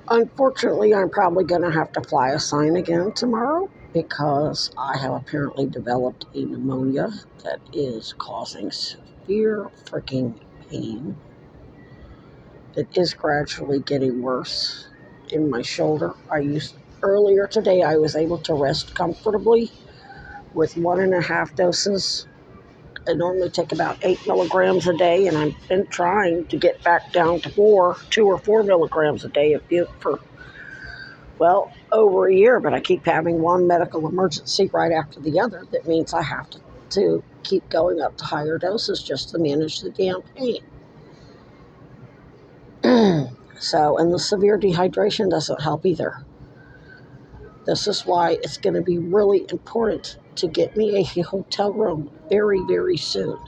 Unfortunately, I'm probably going to have to fly a sign again tomorrow because I have apparently developed a pneumonia that is causing severe freaking pain. It is gradually getting worse in my shoulder. Earlier today I was able to rest comfortably with 1.5 doses. I normally take about 8 milligrams a day, and I've been trying to get back down to 2 or 4 milligrams a day for over a year, but I keep having one medical emergency right after the other. That means I have to keep going up to higher doses just to manage the damn pain. So, and the severe dehydration doesn't help either. This is why it's going to be really important to get me a hotel room very, very soon.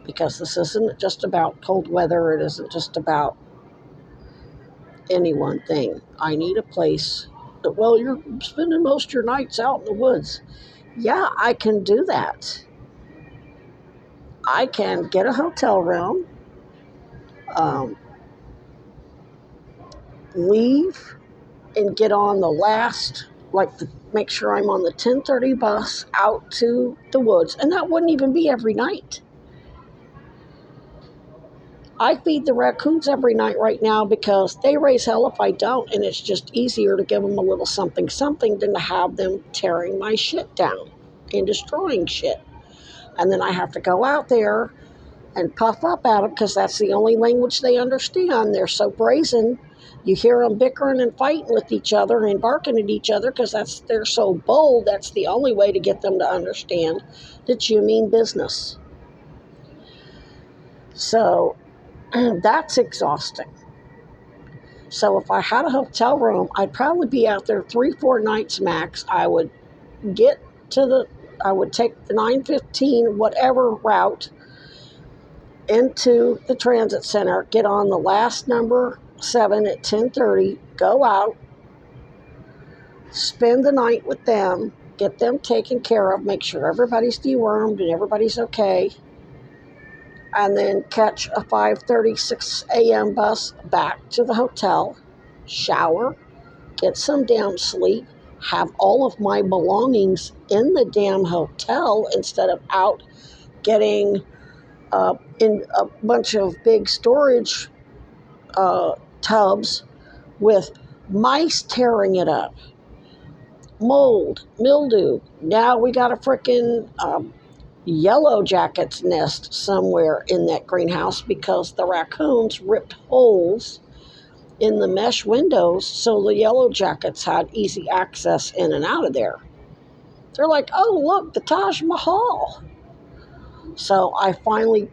Because this isn't just about cold weather. It isn't just about any one thing. I need a place. Well, you're spending most of your nights out in the woods. Yeah, I can do that. I can get a hotel room, um, leave, and get on the last, make sure I'm on the 10:30 bus out to the woods. And that wouldn't even be every night. I feed the raccoons every night right now because they raise hell if I don't, and it's just easier to give them a little something than to have them tearing my shit down and destroying shit. And then I have to go out there and puff up at them because that's the only language they understand. They're so brazen. You hear them bickering and fighting with each other and barking at each other because they're so bold. That's the only way to get them to understand that you mean business. So that's exhausting. So if I had a hotel room, I'd probably be out there 3-4 nights max. I would take the 915 whatever route into the transit center, get on the last number 7 at 10:30, go out, spend the night with them, get them taken care of, make sure everybody's dewormed and everybody's okay, and then catch a 5:36 a.m. bus back to the hotel, shower, get some damn sleep, have all of my belongings in the damn hotel instead of out getting in a bunch of big storage tubs with mice tearing it up, mold, mildew. Now we got a frickin' yellow jacket's nest somewhere in that greenhouse because the raccoons ripped holes in the mesh windows so the yellow jackets had easy access in and out of there. They're like, oh, look, the Taj Mahal. So I finally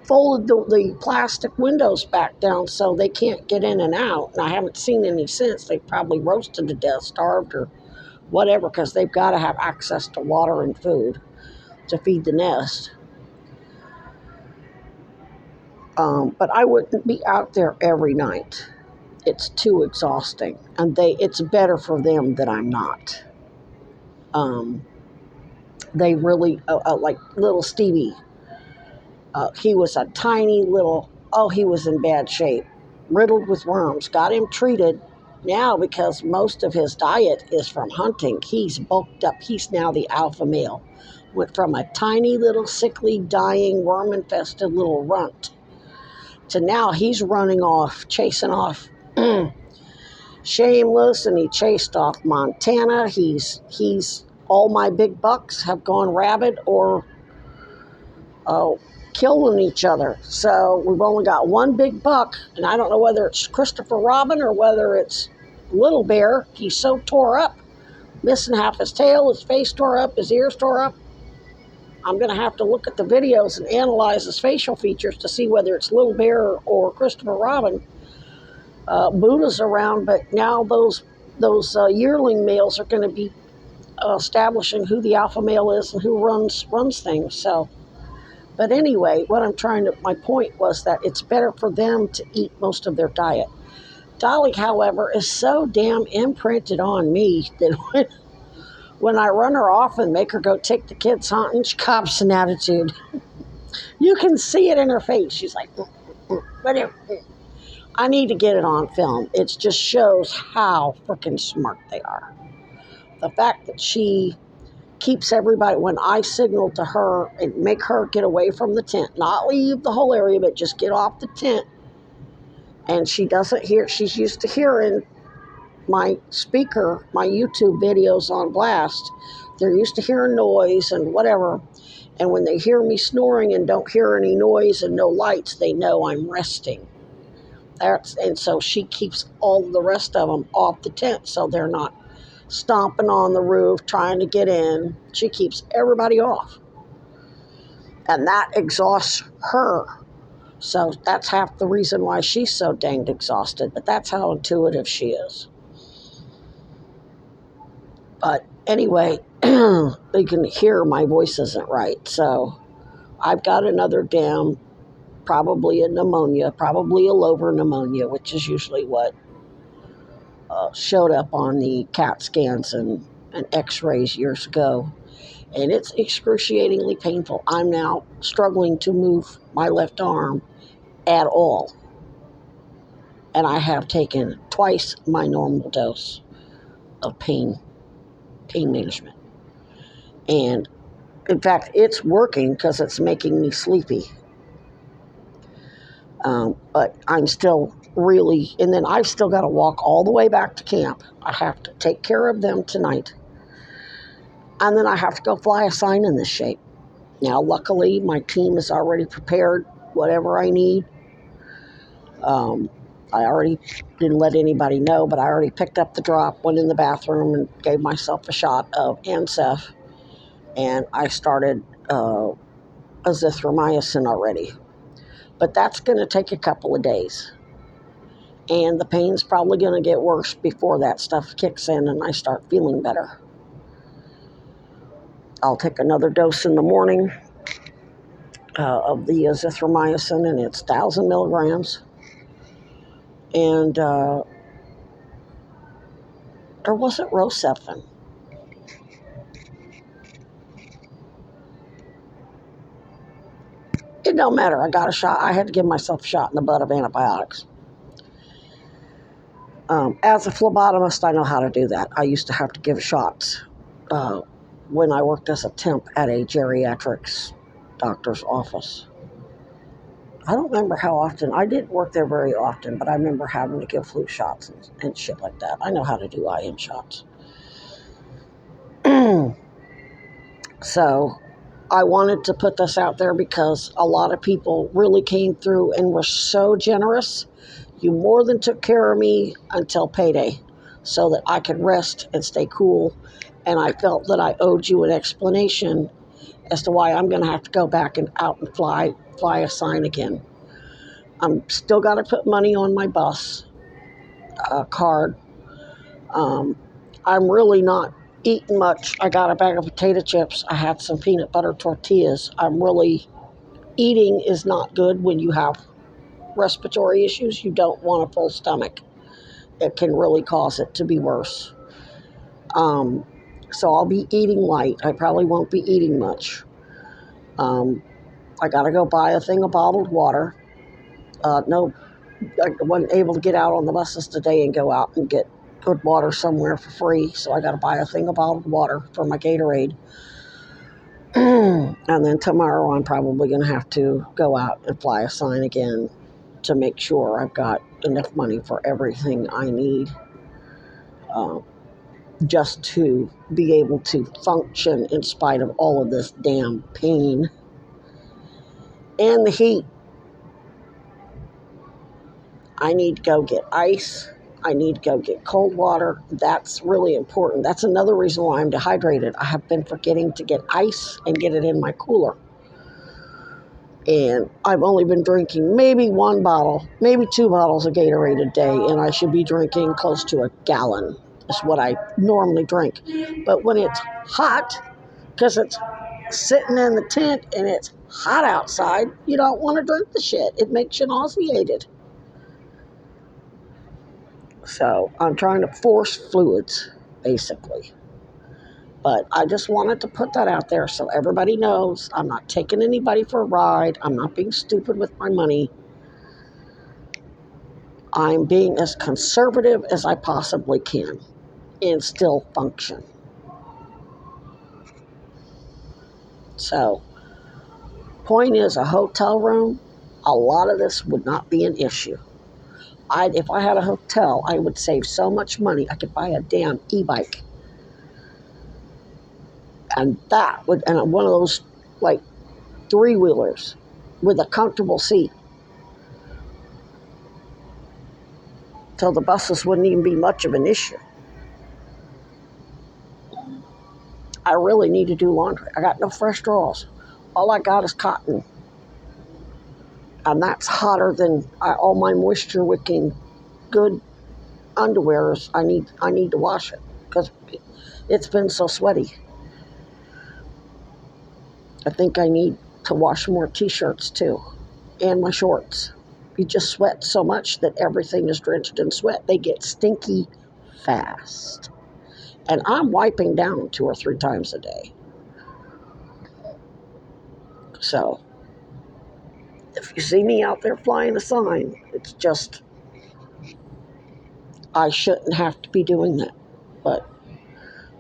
folded the plastic windows back down so they can't get in and out. And I haven't seen any since. They probably roasted to death, starved, or whatever, because they've got to have access to water and food to feed the nest. But I wouldn't be out there every night. It's too exhausting. And it's better for them that I'm not. They really, like little Stevie, he was a tiny little, he was in bad shape, riddled with worms. Got him treated. Now, because most of his diet is from hunting, he's bulked up. He's now the alpha male. Went from a tiny little sickly, dying, worm-infested little runt to now he's running off, chasing off Shameless, and he chased off Montana. He's all my big bucks have gone rabid or killing each other. So we've only got one big buck, and I don't know whether it's Christopher Robin or whether it's Little Bear. He's so tore up, missing half his tail, his face tore up, his ears tore up. I'm going to have to look at the videos and analyze his facial features to see whether it's Little Bear or Christopher Robin. Buddha's around, but now those yearling males are going to be establishing who the alpha male is and who runs things. So, but anyway, my point was that it's better for them to eat most of their diet. Dolly, however, is so damn imprinted on me that when I run her off and make her go take the kids hunting, she cops an attitude. You can see it in her face. She's like, whatever. I need to get it on film. It just shows how freaking smart they are. The fact that she keeps everybody, when I signal to her and make her get away from the tent, not leave the whole area, but just get off the tent. And she doesn't hear, she's used to hearing my speaker, my YouTube videos on blast. They're used to hearing noise and whatever. And when they hear me snoring and don't hear any noise and no lights, they know I'm resting. And so she keeps all the rest of them off the tent so they're not stomping on the roof trying to get in. She keeps everybody off. And that exhausts her. So that's half the reason why she's so danged exhausted. But that's how intuitive she is. But anyway, they can hear my voice isn't right. So I've got another dam, probably a pneumonia, probably a lobar pneumonia, which is usually what showed up on the CAT scans and x-rays years ago. And it's excruciatingly painful. I'm now struggling to move my left arm at all. And I have taken twice my normal dose of pain management. And in fact, it's working because it's making me sleepy. But I'm still really, and then I've still got to walk all the way back to camp. I have to take care of them tonight. And then I have to go fly a sign in this shape. Now, luckily, my team has already prepared whatever I need. I already didn't let anybody know, but I already picked up the drop, went in the bathroom, and gave myself a shot of Ancef. And I started azithromycin already. But that's going to take a couple of days. And the pain's probably going to get worse before that stuff kicks in and I start feeling better. I'll take another dose in the morning of the azithromycin, and it's 1,000 milligrams. And or was it Rocephin? It don't matter. I got a shot. I had to give myself a shot in the butt of antibiotics. As a phlebotomist, I know how to do that. I used to have to give shots when I worked as a temp at a geriatrics doctor's office. I don't remember how often. I didn't work there very often, but I remember having to give flu shots and shit like that. I know how to do IM shots. So I wanted to put this out there because a lot of people really came through and were so generous. You more than took care of me until payday so that I could rest and stay cool. And I felt that I owed you an explanation as to why I'm going to have to go back and out and fly a sign again. I'm still got to put money on my bus card. I'm really not eating much. I got a bag of potato chips. I had some peanut butter tortillas. Eating is not good when you have respiratory issues. You don't want a full stomach. It can really cause it to be worse. So I'll be eating light. I probably won't be eating much. I got to go buy a thing of bottled water. No, I wasn't able to get out on the buses today and go out and get good water somewhere for free. So I got to buy a thing of bottled water for my Gatorade. And then tomorrow I'm probably going to have to go out and fly a sign again to make sure I've got enough money for everything I need. Just to be able to function in spite of all of this damn pain and the heat. I need to go get ice. I need to go get cold water. That's really important. That's another reason why I'm dehydrated. I have been forgetting to get ice and get it in my cooler. And I've only been drinking maybe 1 bottle, maybe 2 bottles of Gatorade a day, and I should be drinking close to a gallon. Is what I normally drink. But when it's hot, because it's sitting in the tent and it's hot outside, you don't want to drink the shit. It makes you nauseated. So I'm trying to force fluids, basically. But I just wanted to put that out there so everybody knows I'm not taking anybody for a ride. I'm not being stupid with my money. I'm being as conservative as I possibly can and still function. So, point is, a hotel room, a lot of this would not be an issue. If I had a hotel, I would save so much money. I could buy a damn e-bike, and one of those like 3-wheelers with a comfortable seat, so the buses wouldn't even be much of an issue. I really need to do laundry. I got no fresh drawers. All I got is cotton, and that's hotter than all my moisture wicking good underwears. I need to wash it because it's been so sweaty. I think I need to wash more t-shirts too, and my shorts. You just sweat so much that everything is drenched in sweat. They get stinky fast. And I'm wiping down 2 or 3 times a day. So, if you see me out there flying a sign, it's just, I shouldn't have to be doing that. But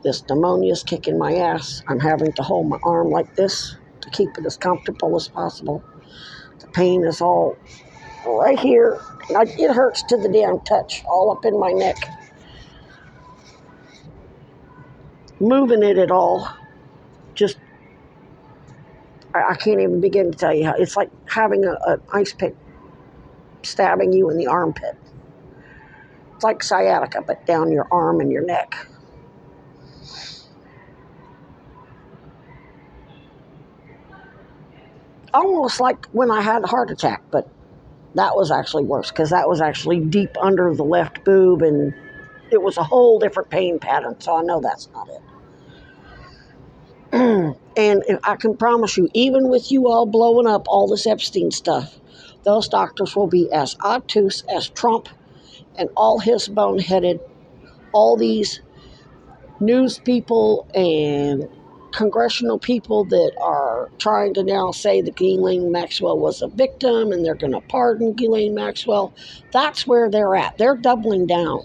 this pneumonia is kicking my ass. I'm having to hold my arm like this to keep it as comfortable as possible. The pain is all right here. It hurts to the damn touch, all up in my neck. Moving it at all, just, I can't even begin to tell you how. It's like having an ice pick stabbing you in the armpit. It's like sciatica, but down your arm and your neck. Almost like when I had a heart attack, but that was actually worse because that was actually deep under the left boob, and it was a whole different pain pattern, so I know that's not it. And I can promise you, even with you all blowing up all this Epstein stuff, those doctors will be as obtuse as Trump and all his boneheaded, all these news people and congressional people that are trying to now say that Ghislaine Maxwell was a victim and they're going to pardon Ghislaine Maxwell. That's where they're at. They're doubling down.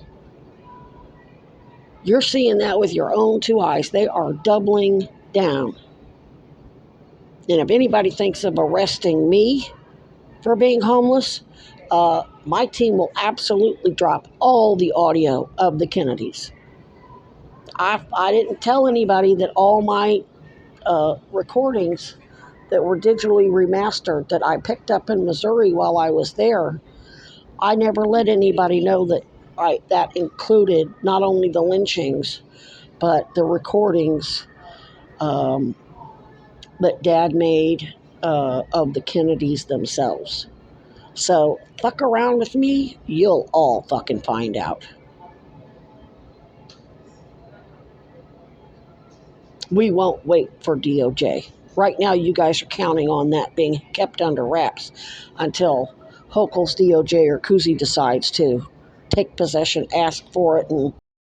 You're seeing that with your own 2 eyes. They are doubling down. And if anybody thinks of arresting me for being homeless, my team will absolutely drop all the audio of the Kennedys. I didn't tell anybody that all my recordings that were digitally remastered that I picked up in Missouri while I was there, I never let anybody know that that included not only the lynchings, but the recordings that Dad made of the Kennedys themselves. So, fuck around with me, you'll all fucking find out. We won't wait for DOJ. Right now, you guys are counting on that being kept under wraps until Hochul's DOJ or Kuzi decides to take possession, ask for it, and